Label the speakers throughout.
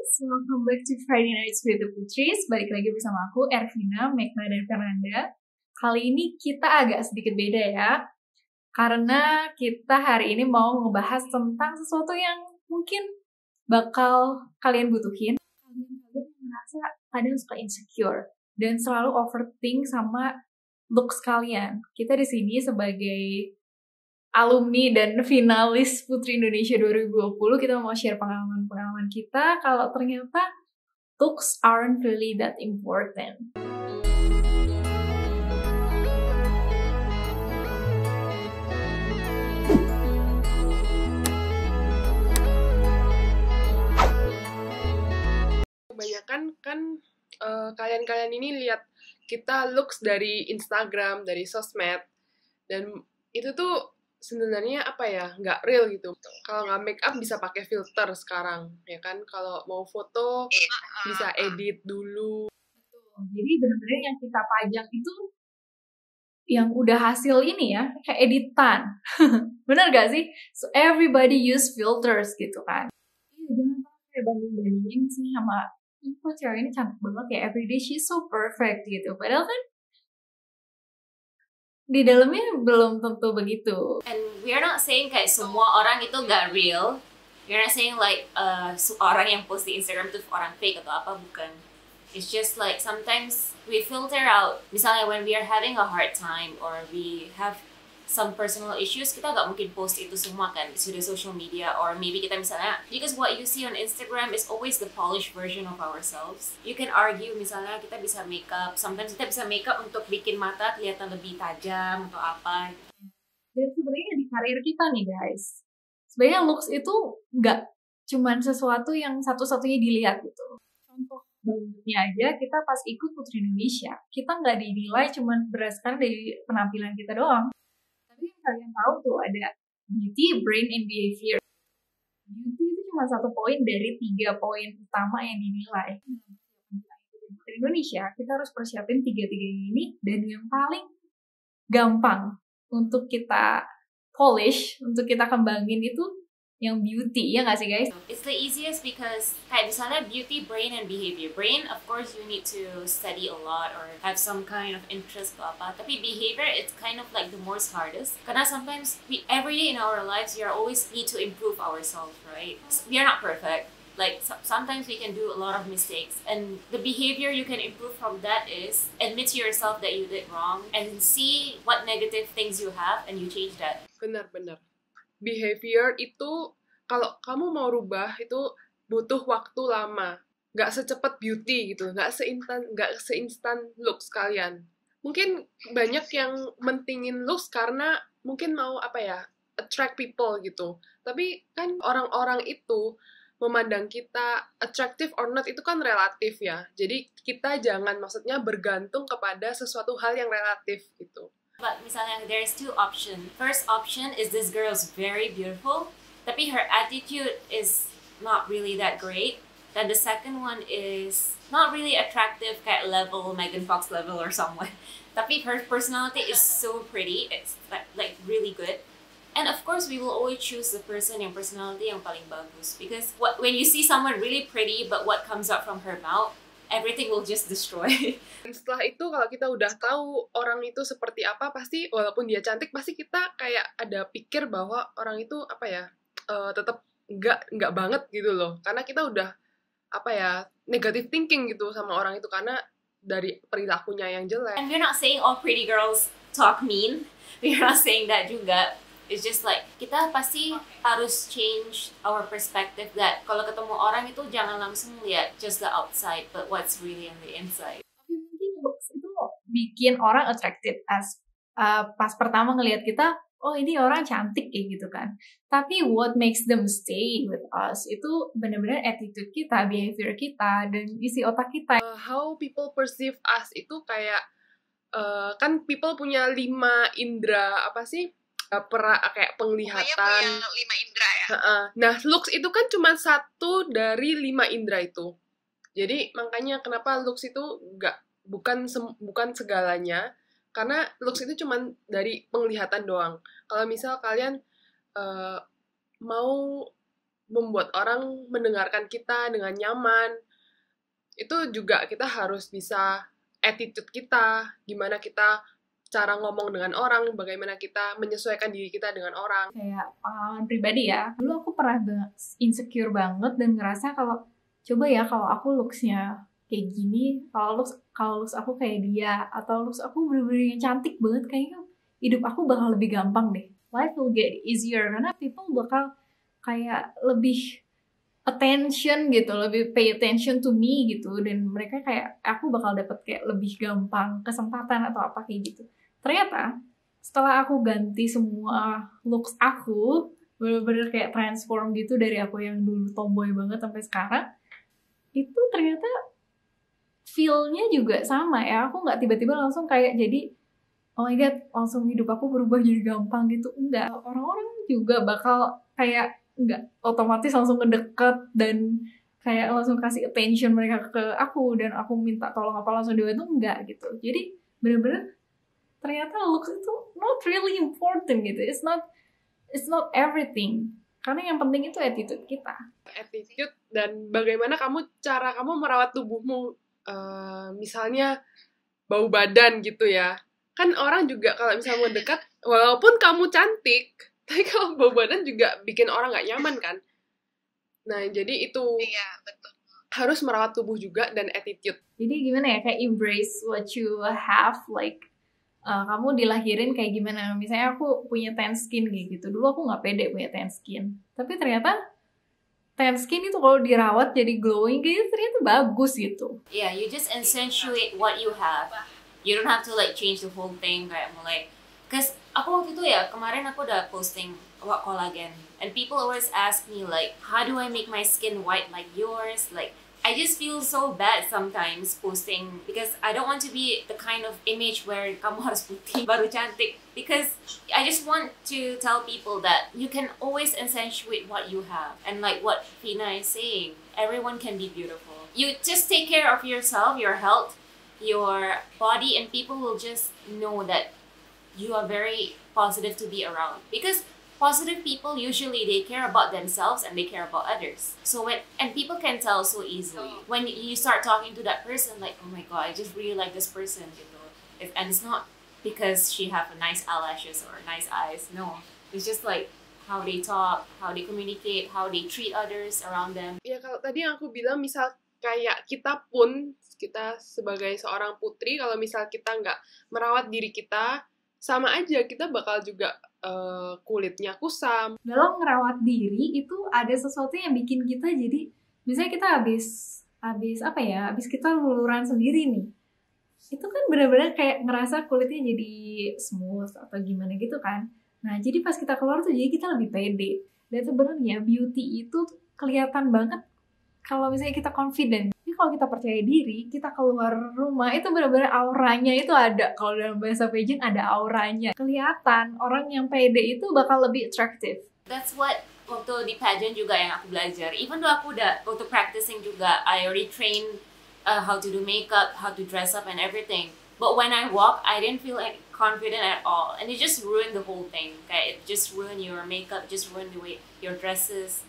Speaker 1: welcome back to Friday Nights with the Putris. Balik lagi bersama aku, Ervina, Megna, dan Fernanda. Kali ini kita agak sedikit beda ya, karena kita hari ini mau ngebahas tentang sesuatu yang mungkin bakal kalian butuhin. Kalian merasa kadang suka insecure dan selalu overthink sama looks kalian. Kita di sini sebagai alumni dan finalis Putri Indonesia 2020, kita mau share pengalaman-pengalaman kita kalau ternyata looks aren't really that important.
Speaker 2: Kebanyakan kan kalian-kalian ini lihat kita looks dari Instagram, dari sosmed, dan itu tuh sebenarnya apa ya, nggak real gitu. Kalau nggak make up bisa pakai filter sekarang, ya kan? Kalau mau foto bisa edit dulu.
Speaker 1: Jadi benar-benar yang kita pajang itu yang udah hasil ini ya, kayak editan. Bener gak sih? So everybody use filters gitu kan. Jangan kayak banding-bandingin sih sama kok cewek ini cantik banget ya, everyday she's so perfect gitu. Padahal kan di dalamnya belum tentu begitu.
Speaker 3: And we are not saying kayak semua orang itu gak real. We're not saying like orang yang post di Instagram itu orang fake atau apa, bukan. It's just like sometimes we filter out. Misalnya when we are having a hard time or we have some personal issues, kita gak mungkin post itu semua kan di social media, or maybe kita misalnya, because what you see on Instagram is always the polished version of ourselves. You can argue misalnya kita bisa makeup, sometimes kita bisa makeup untuk bikin mata kelihatan lebih tajam atau apa.
Speaker 1: Dan sebenarnya di karir kita nih guys, sebenarnya looks itu nggak cuman sesuatu yang satu-satunya dilihat gitu. Contoh bangetnya aja, kita pas ikut Putri Indonesia, kita nggak dinilai cuman berdasarkan dari penampilan kita doang. Tapi yang kalian tahu tuh ada beauty, brain, and behavior. Beauty itu cuma satu poin dari 3 poin utama yang dinilai. Putri Indonesia, kita harus persiapin 3-3 ini, dan yang paling gampang untuk kita polish, untuk kita kembangin itu yang beauty, ya nggak sih guys?
Speaker 3: It's the easiest because kayak misalnya beauty, brain, and behavior. Brain, of course, you need to study a lot or have some kind of interest atau apa. Tapi behavior, it's kind of like the most hardest. Karena sometimes every day in our lives, we are always need to improve ourselves, right? We are not perfect. Like sometimes we can do a lot of mistakes, and the behavior you can improve from that is admit to yourself that you did wrong and see what negative things you have and you change that.
Speaker 2: Benar-benar. Behavior itu, kalau kamu mau rubah, itu butuh waktu lama. Nggak secepat beauty gitu, nggak seinstan looks kalian. Mungkin banyak yang mentingin looks karena mungkin mau apa ya, attract people gitu. Tapi kan orang-orang itu memandang kita attractive or not itu kan relatif ya. Jadi kita jangan maksudnya bergantung kepada sesuatu hal yang relatif gitu.
Speaker 3: But misalnya there's 2 options. First option is this girl is very beautiful, tapi her attitude is not really that great. Then the second one is not really attractive, kayak level Megan Fox level or someone. Tapi her personality is so pretty, it's like really good. And of course, we will always choose the person yang personality yang paling bagus, because when you see someone really pretty, but what comes out from her mouth, everything will just destroy.
Speaker 2: Dan setelah itu kalau kita udah tahu orang itu seperti apa, pasti walaupun dia cantik, pasti kita kayak ada pikir bahwa orang itu apa ya, tetap nggak banget gitu loh. Karena kita udah apa ya, negative thinking gitu sama orang itu karena dari perilakunya yang jelek.
Speaker 3: And we're not saying all pretty girls talk mean. We're not saying that juga. It's just like kita pasti harus change our perspective that kalau ketemu orang itu jangan langsung lihat just the outside, but what's really on the inside.
Speaker 1: Tapi mungkin looks itu bikin orang attracted as pas pertama ngelihat kita, oh ini orang cantik kayak gitu kan. Tapi what makes them stay with us itu benar-benar attitude kita, behavior kita, dan isi otak kita.
Speaker 2: How people perceive us itu kayak kan people punya 5 indera apa sih? Kayak penglihatan.
Speaker 4: Punya 5 indera ya.
Speaker 2: Nah, looks itu kan cuma 1 dari 5 indera itu. Jadi makanya kenapa looks itu bukan segalanya, karena looks itu cuma dari penglihatan doang. Kalau misal kalian mau membuat orang mendengarkan kita dengan nyaman. Itu juga kita harus bisa attitude kita, gimana kita cara ngomong dengan orang, bagaimana kita menyesuaikan diri kita dengan orang.
Speaker 1: Kayak pengalaman pribadi ya, dulu aku pernah insecure banget dan ngerasa kalau coba ya kalau aku looks-nya kayak gini, kalau looks aku kayak dia, atau looks aku bener-bener yang cantik banget, kayaknya hidup aku bakal lebih gampang deh. Life will get easier karena people bakal kayak lebih attention gitu, lebih pay attention to me gitu, dan mereka kayak aku bakal dapet kayak lebih gampang kesempatan atau apa kayak gitu. Ternyata setelah aku ganti semua looks aku, bener-bener kayak transform gitu dari aku yang dulu tomboy banget sampai sekarang, itu ternyata feel-nya juga sama ya. Aku nggak tiba-tiba langsung kayak jadi oh my god langsung hidup aku berubah jadi gampang gitu, enggak. Orang-orang juga bakal kayak enggak otomatis langsung ngedeket dan kayak langsung kasih attention mereka ke aku dan aku minta tolong apa langsung dia itu enggak gitu. Jadi bener-bener ternyata looks itu not really important gitu. It's not everything. Karena yang penting itu attitude kita.
Speaker 2: Attitude dan bagaimana cara kamu merawat tubuhmu. Misalnya bau badan gitu ya. Kan orang juga kalau misalnya mau dekat, walaupun kamu cantik, tapi kalau bau badan juga bikin orang nggak nyaman kan. Nah, jadi itu betul. Harus merawat tubuh juga dan attitude.
Speaker 1: Jadi gimana ya, kayak embrace what you have, like kamu dilahirin kayak gimana. Misalnya aku punya tan skin kayak gitu. Dulu aku nggak pede punya tan skin. Tapi ternyata tan skin itu kalau dirawat jadi glowing gitu, ternyata bagus gitu.
Speaker 3: Yeah, you just accentuate what you have. You don't have to like change the whole thing kayak mulai. Cause aku waktu itu ya, kemarin aku udah posting what collagen. And people always ask me like, how do I make my skin white like yours? Like, I just feel so bad sometimes posting because I don't want to be the kind of image where kamu harus putih baru cantik, because I just want to tell people that you can always accentuate what you have, and like what Fina is saying, everyone can be beautiful. You just take care of yourself, your health, your body, and people will just know that you are very positive to be around, because positive people usually they care about themselves and they care about others. So and people can tell so easily when you start talking to that person, like, oh my god, I just really like this person, gitu. And it's not because she have nice eyelashes or nice eyes. No, it's just like how they talk, how they communicate, how they treat others around them.
Speaker 2: Ya kalau tadi yang aku bilang, misal kayak kita sebagai seorang putri, kalau misal kita nggak merawat diri kita, sama aja kita bakal juga kulitnya kusam.
Speaker 1: Dalam merawat diri itu ada sesuatu yang bikin kita jadi, misalnya kita habis kita luluran sendiri nih, itu kan benar-benar kayak ngerasa kulitnya jadi smooth atau gimana gitu kan. Nah jadi pas kita keluar tuh jadi kita lebih pede. Dan sebenarnya beauty itu kelihatan banget kalau misalnya kita confident. Jadi kalau kita percaya diri, kita keluar rumah itu benar-benar auranya itu ada. Kalau dalam bahasa pageant ada auranya. Kelihatan orang yang pede itu bakal lebih attractive.
Speaker 3: That's what waktu di pageant juga yang aku belajar. Even though aku udah waktu practicing juga, I already trained how to do makeup, how to dress up and everything. But when I walk, I didn't feel like confident at all. And it just ruined the whole thing. Okay? It just ruined your makeup, just ruined the way your dresses.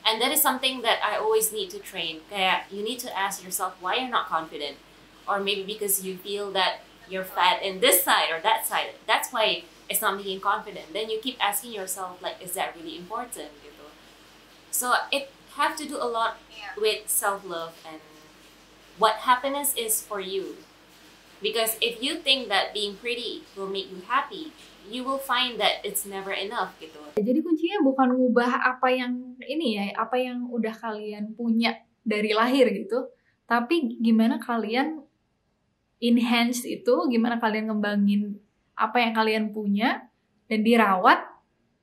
Speaker 3: And that is something that I always need to train. Kaya you need to ask yourself why you're not confident. Or maybe because you feel that you're fat in this side or that side. That's why it's not making confident. Then you keep asking yourself, like, is that really important? Gitu. So it have to do a lot with self-love and what happiness is for you. Because if you think that being pretty will make you happy, you will find that it's never enough gitu.
Speaker 1: Jadi kuncinya bukan ngubah apa yang udah kalian punya dari lahir gitu, tapi gimana kalian enhance itu, gimana kalian ngembangin apa yang kalian punya dan dirawat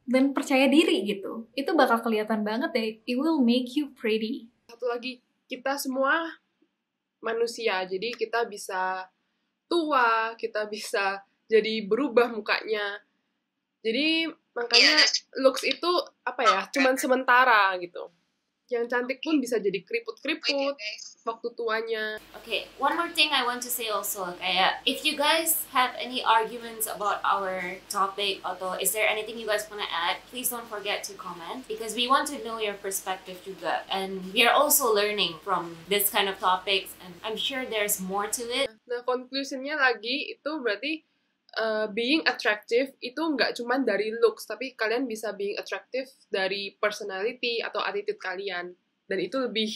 Speaker 1: dan percaya diri gitu. Itu bakal kelihatan banget deh, it will make you pretty.
Speaker 2: Satu lagi, kita semua manusia, jadi kita bisa tua, kita bisa jadi berubah mukanya. Jadi makanya looks itu cuman sementara gitu. Yang cantik pun bisa jadi keriput-keriput waktu tuanya.
Speaker 3: Okay, one more thing I want to say also, kayak if you guys have any arguments about our topic atau is there anything you guys wanna add, please don't forget to comment because we want to know your perspective juga, and we are also learning from this kind of topics, and I'm sure there's more to it.
Speaker 2: Nah, conclusionnya lagi itu berarti being attractive itu nggak cuma dari looks, tapi kalian bisa being attractive dari personality atau attitude kalian, dan itu lebih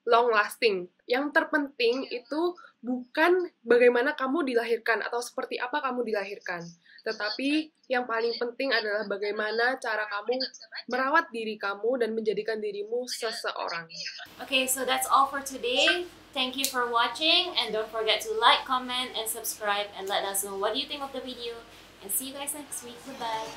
Speaker 2: long lasting. Yang terpenting itu bukan bagaimana kamu dilahirkan atau seperti apa kamu dilahirkan, tetapi yang paling penting adalah bagaimana cara kamu merawat diri kamu dan menjadikan dirimu seseorang.
Speaker 3: Okay, so that's all for today. Thank you for watching, and don't forget to like, comment, and subscribe, and let us know what you think of the video. And see you guys next week. Goodbye.